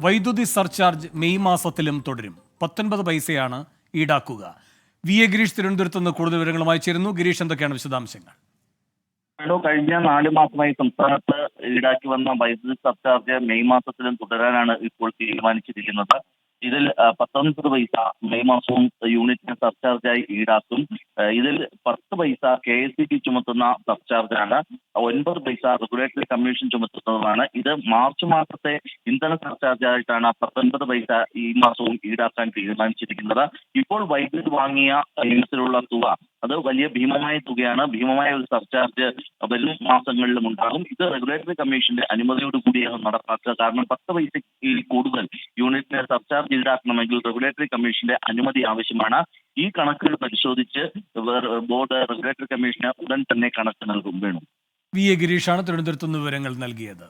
വൈദ്യുതി surcharge May മാസത്തിലും തുടരും. 19 പൈസയാണ് ഈടാക്കുക. വി എ ഗിരീഷ് തിരുവനന്തപുരത്ത് നിന്ന് കൂടുതൽ വിവരങ്ങളുമായി ചേരുന്നു. ഗിരീഷ്, എന്തൊക്കെയാണ് വിശദാംശങ്ങൾ? കഴിഞ്ഞ 4 മാസമായി സംസ്ഥാനത്ത് ഈടാക്കി വന്ന വൈദ്യുതി സർചാർജ് മെയ് മാസത്തിലും തുടരാനാണ് ഇപ്പോൾ തീരുമാനിച്ചിരിക്കുന്നത്. ഇതിൽ 19 പൈസ മെയ് മാസവും യൂണിറ്റിന് സർചാർജായി ഈടാക്കും. ഇതിൽ 10 പൈസ KSEB ചുമത്തുന്ന സർചാർജാണ്. 9 പൈസ റെഗുലേറ്ററി കമ്മീഷൻ ചുമത്തുന്നതാണ്. ഇത് മാർച്ച് മാസത്തെ ഇന്ധന സർചാർജായിട്ടാണ് 19 പൈസ ഈ മാസവും ഈടാക്കാൻ തീരുമാനിച്ചിരിക്കുന്നത്. ഇപ്പോൾ വൈദ്യുതി വാങ്ങിയ ഇനത്തിലുള്ള തുക അത് വലിയ ഭീമമായ തുകയാണ്. ഭീമമായ ഒരു സർചാർജ് വരും മാസങ്ങളിലും ഉണ്ടാകും. ഇത് റെഗുലേറ്ററി കമ്മീഷന്റെ അനുമതിയോട് കൂടിയാണ് നടപ്പാക്കുക. കാരണം 10 പൈസ കൂടുതൽ യൂണിറ്റിന് സർചാർജ് ഈടാക്കണമെങ്കിൽ റെഗുലേറ്ററി കമ്മീഷന്റെ അനുമതി ആവശ്യമാണ്. ഈ കണക്കുകൾ പരിശോധിച്ച് ബോർഡ് റെഗുലേറ്ററി കമ്മീഷന് ഉടൻ തന്നെ കണക്ക് നൽകും. വേണം. വി എ ഗിരീഷാണ് തിരുവനന്തപുരത്ത് നിന്ന് വിവരങ്ങൾ നൽകിയത്.